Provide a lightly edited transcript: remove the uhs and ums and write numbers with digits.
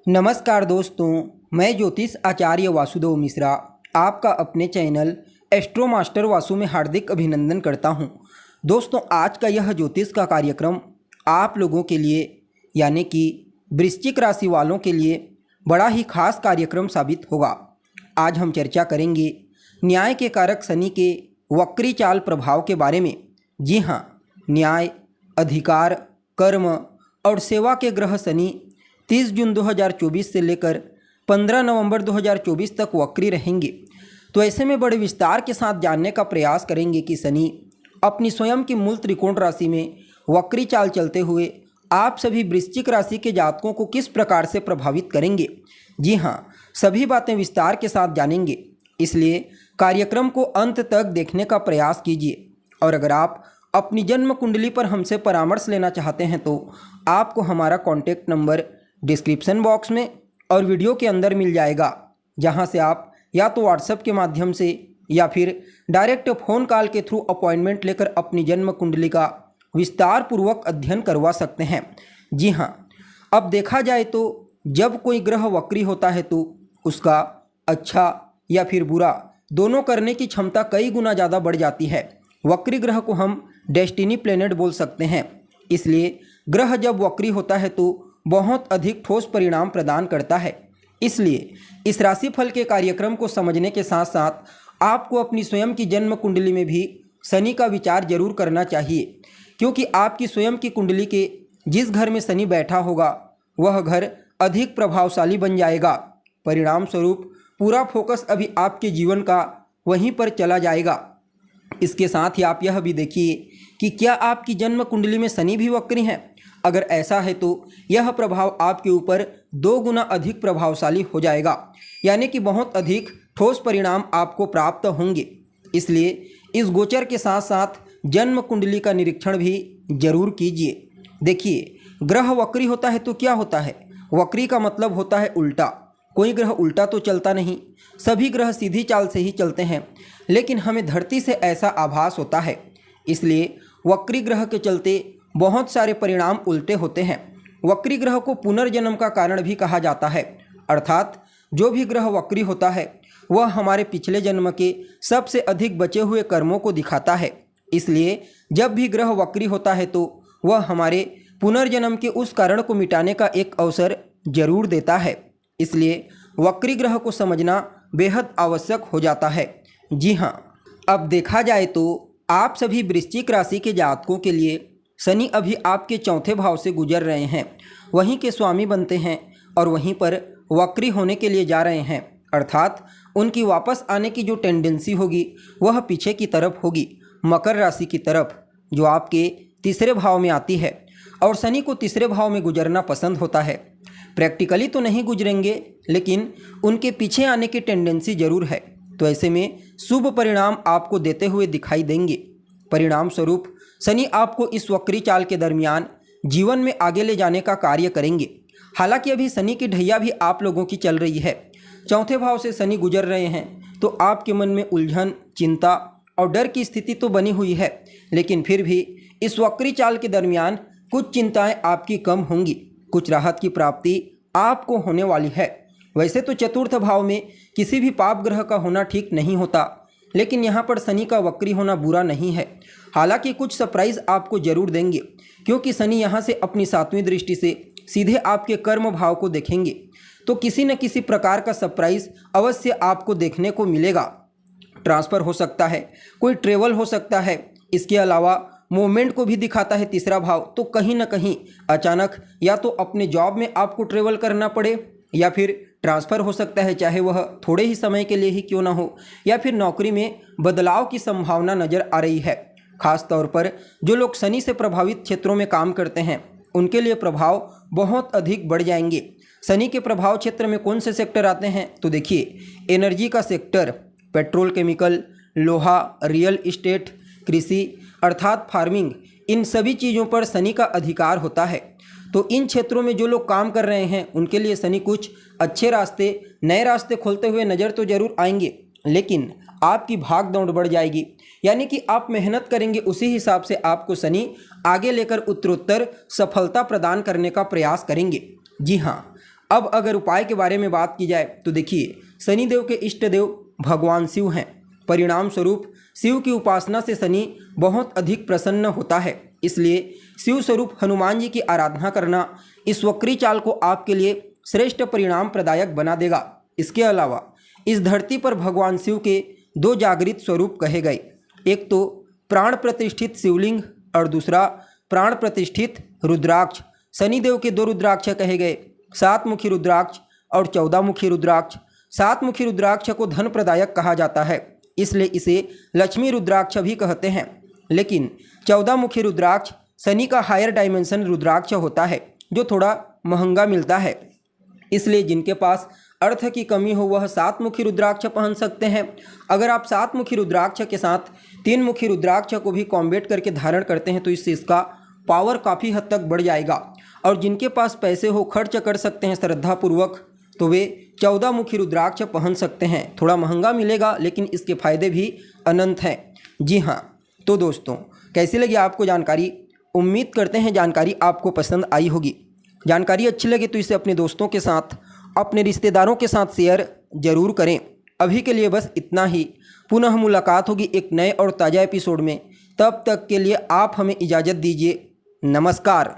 नमस्कार दोस्तों, मैं ज्योतिष आचार्य वासुदेव मिश्रा आपका अपने चैनल एस्ट्रो मास्टर वासु में हार्दिक अभिनंदन करता हूं। दोस्तों, आज का यह ज्योतिष का कार्यक्रम आप लोगों के लिए यानी कि वृश्चिक राशि वालों के लिए बड़ा ही खास कार्यक्रम साबित होगा। आज हम चर्चा करेंगे न्याय के कारक शनि के वक्री चाल प्रभाव के बारे में। जी हाँ, न्याय, अधिकार, कर्म और सेवा के ग्रह शनि 30 जून 2024 से लेकर 15 नवंबर 2024 तक वक्री रहेंगे। तो ऐसे में बड़े विस्तार के साथ जानने का प्रयास करेंगे कि शनि अपनी स्वयं की मूल त्रिकोण राशि में वक्री चाल चलते हुए आप सभी वृश्चिक राशि के जातकों को किस प्रकार से प्रभावित करेंगे। जी हाँ, सभी बातें विस्तार के साथ जानेंगे, इसलिए कार्यक्रम को अंत तक देखने का प्रयास कीजिए। और अगर आप अपनी जन्म कुंडली पर हमसे परामर्श लेना चाहते हैं तो आपको हमारा कॉन्टैक्ट नंबर डिस्क्रिप्शन बॉक्स में और वीडियो के अंदर मिल जाएगा, जहां से आप या तो व्हाट्सएप के माध्यम से या फिर डायरेक्ट फ़ोन कॉल के थ्रू अपॉइंटमेंट लेकर अपनी जन्म कुंडली का विस्तार पूर्वक अध्ययन करवा सकते हैं। जी हाँ, अब देखा जाए तो जब कोई ग्रह वक्री होता है तो उसका अच्छा या फिर बुरा दोनों करने की क्षमता कई गुना ज़्यादा बढ़ जाती है। वक्री ग्रह को हम डेस्टिनी प्लेनेट बोल सकते हैं। इसलिए ग्रह जब वक्री होता है तो बहुत अधिक ठोस परिणाम प्रदान करता है। इसलिए इस राशिफल के कार्यक्रम को समझने के साथ साथ आपको अपनी स्वयं की जन्म कुंडली में भी शनि का विचार जरूर करना चाहिए, क्योंकि आपकी स्वयं की कुंडली के जिस घर में शनि बैठा होगा वह घर अधिक प्रभावशाली बन जाएगा। परिणाम स्वरूप पूरा फोकस अभी आपके जीवन का वहीं पर चला जाएगा। इसके साथ ही आप यह भी देखिए कि क्या आपकी जन्म कुंडली में शनि भी वक्री हैं। अगर ऐसा है तो यह प्रभाव आपके ऊपर 2 गुना अधिक प्रभावशाली हो जाएगा, यानी कि बहुत अधिक ठोस परिणाम आपको प्राप्त होंगे। इसलिए इस गोचर के साथ साथ जन्म कुंडली का निरीक्षण भी जरूर कीजिए। देखिए, ग्रह वक्री होता है तो क्या होता है? वक्री का मतलब होता है उल्टा। कोई ग्रह उल्टा तो चलता नहीं, सभी ग्रह सीधी चाल से ही चलते हैं, लेकिन हमें धरती से ऐसा आभास होता है। इसलिए वक्री ग्रह के चलते बहुत सारे परिणाम उल्टे होते हैं। वक्री ग्रह को पुनर्जन्म का कारण भी कहा जाता है, अर्थात जो भी ग्रह वक्री होता है वह हमारे पिछले जन्म के सबसे अधिक बचे हुए कर्मों को दिखाता है। इसलिए जब भी ग्रह वक्री होता है तो वह हमारे पुनर्जन्म के उस कारण को मिटाने का एक अवसर जरूर देता है। इसलिए वक्री ग्रह को समझना बेहद आवश्यक हो जाता है। जी हाँ, अब देखा जाए तो आप सभी वृश्चिक राशि के जातकों के लिए शनि अभी आपके चौथे भाव से गुजर रहे हैं, वहीं के स्वामी बनते हैं और वहीं पर वक्री होने के लिए जा रहे हैं, अर्थात उनकी वापस आने की जो टेंडेंसी होगी वह पीछे की तरफ होगी, मकर राशि की तरफ, जो आपके तीसरे भाव में आती है। और शनि को तीसरे भाव में गुजरना पसंद होता है। प्रैक्टिकली तो नहीं गुजरेंगे, लेकिन उनके पीछे आने की टेंडेंसी जरूर है। तो ऐसे में शुभ परिणाम आपको देते हुए दिखाई देंगे। परिणाम स्वरूप शनि आपको इस वक्री चाल के दरमियान जीवन में आगे ले जाने का कार्य करेंगे। हालांकि अभी शनि की ढैया भी आप लोगों की चल रही है। चौथे भाव से शनि गुजर रहे हैं तो आपके मन में उलझन, चिंता और डर की स्थिति तो बनी हुई है, लेकिन फिर भी इस वक्री चाल के दरमियान कुछ चिंताएं आपकी कम होंगी, कुछ राहत की प्राप्ति आपको होने वाली है। वैसे तो चतुर्थ भाव में किसी भी पाप ग्रह का होना ठीक नहीं होता, लेकिन यहाँ पर शनि का वक्री होना बुरा नहीं है। हालांकि कुछ सरप्राइज आपको जरूर देंगे, क्योंकि शनि यहाँ से अपनी 7वीं दृष्टि से सीधे आपके कर्म भाव को देखेंगे, तो किसी न किसी प्रकार का सरप्राइज अवश्य आपको देखने को मिलेगा। ट्रांसफ़र हो सकता है, कोई ट्रेवल हो सकता है। इसके अलावा मूवमेंट को भी दिखाता है तीसरा भाव, तो कहीं ना कहीं अचानक या तो अपने जॉब में आपको ट्रेवल करना पड़े या फिर ट्रांसफ़र हो सकता है, चाहे वह थोड़े ही समय के लिए ही क्यों ना हो, या फिर नौकरी में बदलाव की संभावना नज़र आ रही है। खास तौर पर जो लोग शनि से प्रभावित क्षेत्रों में काम करते हैं उनके लिए प्रभाव बहुत अधिक बढ़ जाएंगे। शनि के प्रभाव क्षेत्र में कौन से सेक्टर आते हैं? तो देखिए, एनर्जी का सेक्टर, पेट्रोल केमिकल, लोहा, रियल इस्टेट, कृषि अर्थात फार्मिंग, इन सभी चीज़ों पर शनि का अधिकार होता है। तो इन क्षेत्रों में जो लोग काम कर रहे हैं उनके लिए शनि कुछ अच्छे रास्ते, नए रास्ते खोलते हुए नज़र तो जरूर आएंगे, लेकिन आपकी भाग दौड़ बढ़ जाएगी। यानी कि आप मेहनत करेंगे, उसी हिसाब से आपको शनि आगे लेकर उत्तरोत्तर सफलता प्रदान करने का प्रयास करेंगे। जी हाँ, अब अगर उपाय के बारे में बात की जाए तो देखिए, शनिदेव के इष्ट देव भगवान शिव हैं। परिणाम स्वरूप शिव की उपासना से शनि बहुत अधिक प्रसन्न होता है। इसलिए शिव स्वरूप हनुमान जी की आराधना करना इस वक्री चाल को आपके लिए श्रेष्ठ परिणाम प्रदायक बना देगा। इसके अलावा इस धरती पर भगवान शिव के दो जागृत स्वरूप कहे गए, एक तो प्राण प्रतिष्ठित शिवलिंग और दूसरा प्राण प्रतिष्ठित रुद्राक्ष। शनिदेव के दो रुद्राक्ष कहे गए, 7 मुखी रुद्राक्ष और 14 मुखी रुद्राक्ष। 7 मुखी रुद्राक्ष को धन प्रदायक कहा जाता है, इसलिए इसे लक्ष्मी रुद्राक्ष भी कहते हैं। लेकिन 14 मुखी रुद्राक्ष शनि का हायर डायमेंशन रुद्राक्ष होता है, जो थोड़ा महंगा मिलता है। इसलिए जिनके पास अर्थ की कमी हो वह 7 मुखी रुद्राक्ष पहन सकते हैं। अगर आप 7 मुखी रुद्राक्ष के साथ 3 मुखी रुद्राक्ष को भी कॉम्बेट करके धारण करते हैं तो इससे इसका पावर काफ़ी हद तक बढ़ जाएगा। और जिनके पास पैसे हो, खर्च कर सकते हैं श्रद्धापूर्वक, तो वे 14 मुखी रुद्राक्ष पहन सकते हैं। थोड़ा महंगा मिलेगा लेकिन इसके फायदे भी अनंत हैं। जी हाँ, तो दोस्तों कैसी लगी आपको जानकारी? उम्मीद करते हैं जानकारी आपको पसंद आई होगी। जानकारी अच्छी लगे तो इसे अपने दोस्तों के साथ, अपने रिश्तेदारों के साथ शेयर जरूर करें। अभी के लिए बस इतना ही। पुनः मुलाकात होगी एक नए और ताज़ा एपिसोड में। तब तक के लिए आप हमें इजाज़त दीजिए। नमस्कार।